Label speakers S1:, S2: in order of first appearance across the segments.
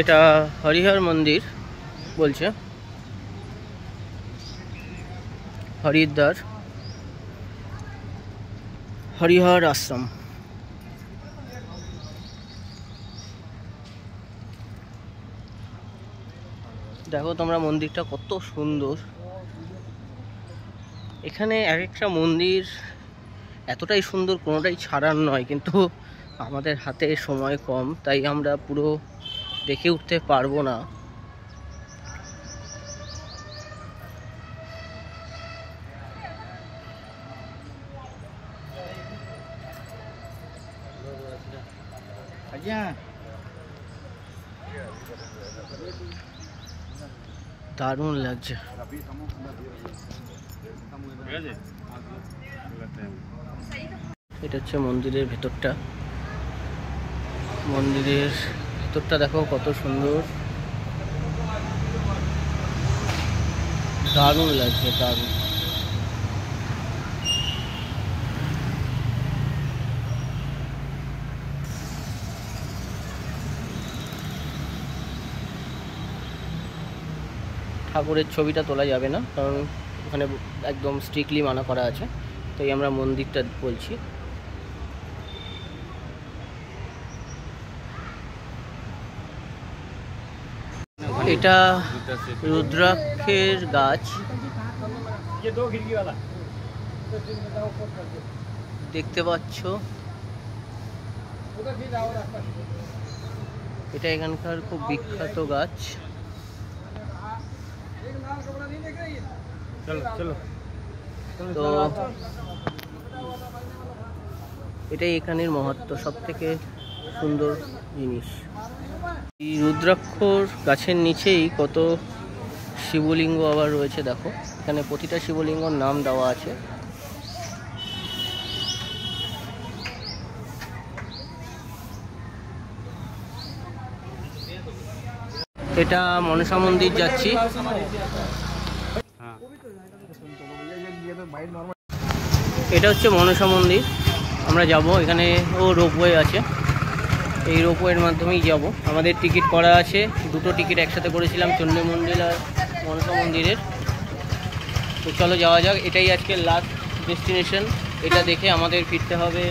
S1: এটা হরিহর মন্দির বলছে, হরিদ্বার হরিহর আশ্রম। দেখো তোমরা মন্দিরটা কত সুন্দর। এখানে এক একটা মন্দির এতটাই সুন্দর, কোনোটাই ছাড়ার নয়, কিন্তু আমাদের হাতে সময় কম, তাই আমরা পুরো দেখে উঠতে পারবো না। দারুণ লাগছে। এটা হচ্ছে মন্দিরের ভেতরটা। মন্দিরের ভেতরটা দেখো কত সুন্দর, দারুণ লাগছে, দারুণ। ঠাকুরের ছবিটা তোলা যাবে না, কারণ ওখানে একদম স্ট্রিক্টলি মানা করা আছে, তাই আমরা মন্দিরটা বলছি। এটা রুদ্রাক্ষের গাছ, দেখতে পাচ্ছ। এটা এখানকার খুব বিখ্যাত গাছ। তো এটাই এখানের মাহাত্ম্য, সব থেকে সুন্দর জিনিস। এই রুদ্রাক্ষর গাছের নিচেই কত শিবলিঙ্গ আবার রয়েছে। দেখো এখানে প্রতিটা শিবলিঙ্গর নাম দেওয়া আছে। এটা মনসা মন্দির যাচ্ছি। এটা হচ্ছে মনসা মন্দির, আমরা যাব। এখানে রোপওয়ে আছে, এই রোপওয়ের মাধ্যমেই যাব। আমাদের টিকিট করা আছে, দুটো টিকিট একসাথে করেছিলাম, চণ্ডীমন্দির আর মনসা মন্দিরের। তো চলো যাওয়া যাক। এটাই আজকে লাস্ট ডেস্টিনেশন। এটা দেখে আমাদের ফিরতে হবে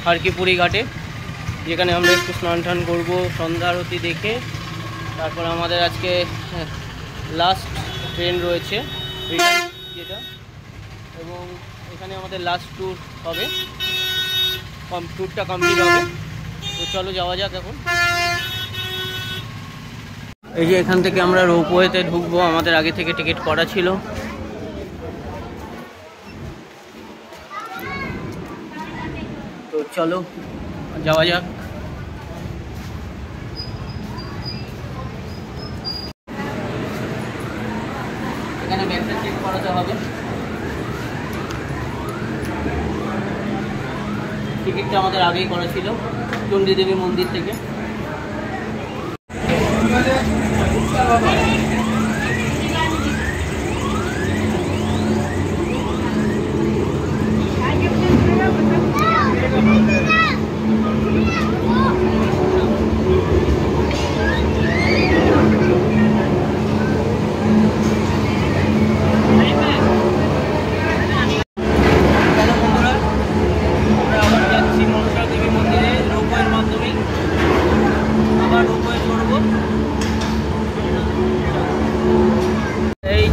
S1: হারকিপুরি ঘাটে, যেখানে আমরা একটু স্নান টান করবো সন্ধ্যা আরতি দেখে। তারপর আমাদের আজকে লাস্ট ট্রেন রয়েছে রিটার্ন যেটা, এবং এখানে আমাদের লাস্ট ট্যুর হবে, ট্যুরটা কমপ্লিট হবে। তো চলো যাওয়া যাক এখন। এই যে এখান থেকে আমরা রোপওয়েতে ঢুকবো, আমাদের আগে থেকে টিকিট করা ছিল। তো চলো যাওয়া যাক। এখানে ব্যাগটা চেক করাতে হবে। টিকিটটা আমাদের আগেই করা ছিল চণ্ডীদেবী মন্দির থেকে।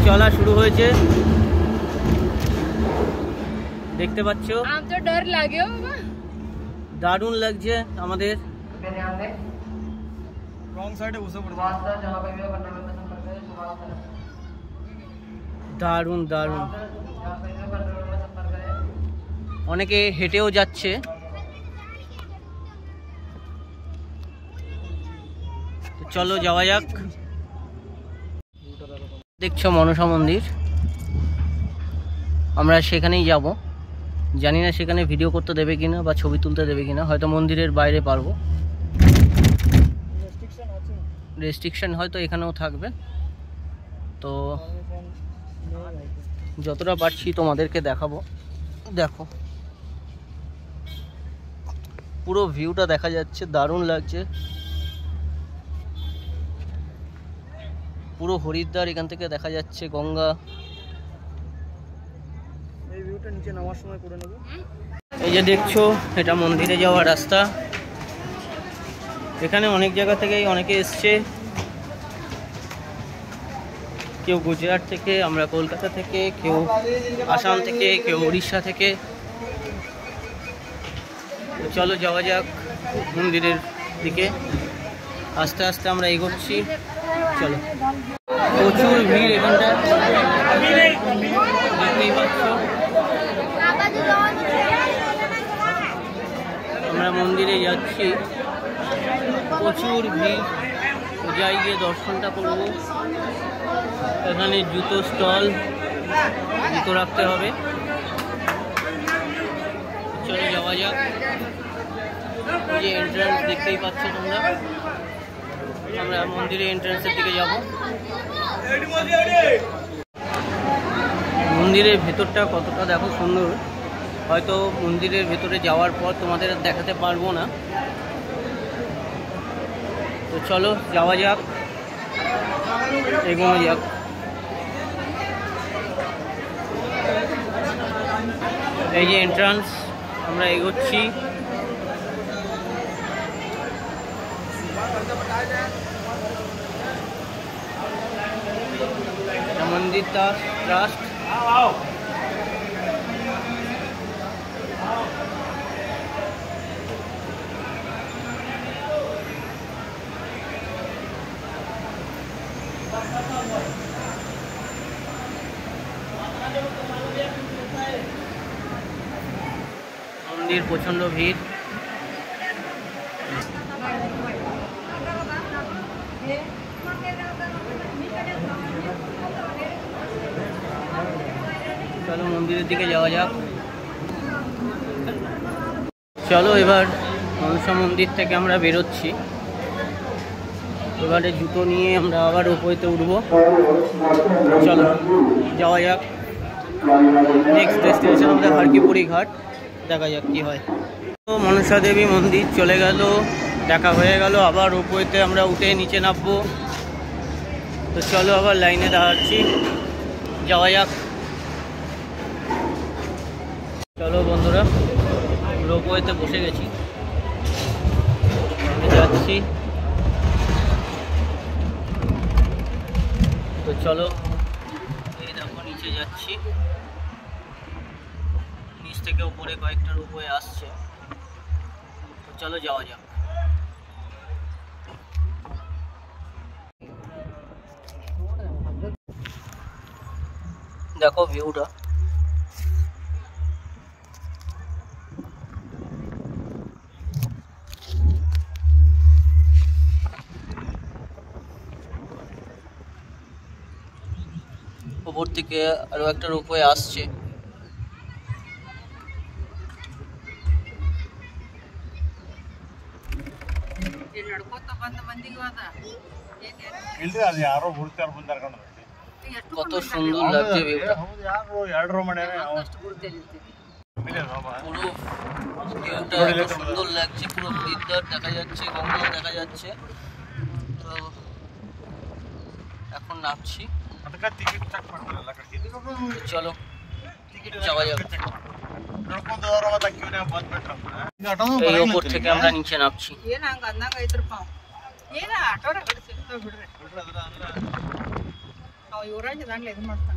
S1: চলা শুরু হয়েছে, দেখতে পাচ্ছ। দারুণ লাগছে আমাদের। দারুণ দারুণ, অনেকে হেঁটেও যাচ্ছে। চলো যাওয়া যাক। দেখছো মনসা মন্দির, আমরা সেখানেই যাব। জানি না সেখানে ভিডিও করতে দেবে কিনা বা ছবি তুলতে দেবে কিনা, হয়তো মন্দিরের বাইরে পারবো। রেস্ট্রিকশন হয়তো এখানেও থাকবে। তো যতটা পারছি তোমাদেরকে দেখাবো। দেখো পুরো ভিউটা দেখা যাচ্ছে, দারুণ লাগছে। পুরো হরিদ্বার এখান থেকে দেখা যাচ্ছে, গঙ্গা।
S2: এই ভিউটা নিচে নামার সময় করে নেব।
S1: এই যে দেখছো, এটা মন্দিরে যাওয়ার রাস্তা। এখানে অনেক জায়গা থেকেই অনেকে এসছে, কেউ গুজরাট থেকে, আমরা কলকাতা থেকে, কেউ আসাম থেকে, কেউ উড়িষ্যা থেকে। চলো যাওয়া যাক মন্দিরের দিকে। আস্তে আস্তে আমরা এগোচ্ছি। চলো, প্রচুর ভিড় এখানটা, দেখতেই পাচ্ছ। আমরা মন্দিরে যাচ্ছি, প্রচুর ভিড়। যাই গিয়ে দর্শনটা করব। এখানে জুতো স্টল, জুতো রাখতে হবে। চলো যাওয়া যাক। ওই যে এন্ট্রান্স দেখতেই পাচ্ছ তোমরা, আমরা মন্দিরের এন্ট্রান্সের দিকে যাব। মন্দিরের ভেতরটা কতটা দেখো সুন্দর, হয়তো মন্দিরের ভেতরে যাওয়ার পর তোমাদের দেখাতে পারবো না। তো চলো যাওয়া যাক, এগোনো যাক। এই যে এন্ট্রান্স, আমরা এগোচ্ছি। মন্দির ট্রাস্ট। মন্দির প্রচন্ড ভিড়। চলো মন্দিরের দিকে যাওয়া যাক। চলো এবার মনসা মন্দির থেকে আমরা বেরোচ্ছি। এবারে জুতো নিয়ে আমরা আবার উপরেতে উঠবো। চলো যাওয়া যাক। নেক্সট ডেস্টিনেশন আমাদের হারকিপুরি ঘাট, দেখা যাক কি হয়। তো মনসা দেবী মন্দির চলে গেল, দেখা হয়ে গেল। আবার উপরেতে আমরা উঠে নিচে নামবো। তো চলো আবার লাইনে দাঁড়াচ্ছি, যাওয়া যাক। চলো বন্ধুরা, রোপওয়েতে বসে গেছি, যাচ্ছি। তো চলো, এই দেখো নিচে যাচ্ছি। নিচ থেকে উপরে কয়েকটা রোপওয়ে আসছে। তো চলো যাওয়া যাক। দেখো ভিউটা, উপর থেকে আরো একটা রোপওয়ে আসছে। কত সুন্দর লাগছে ভিউটা, পুরো ভিউটা এত সুন্দর লাগছে। পুরো হরিদ্বার দেখা যাচ্ছে, গঙ্গা দেখা যাচ্ছে। তো এখন নামছি। চলো যাওয়া যাক। এই ওপর থেকে আমরা নিচে নামছি।
S2: ಯುವರಾಜ ದಾಂಡ್ಲೆ ಇದು ಮಾಡ್ತಾನೆ.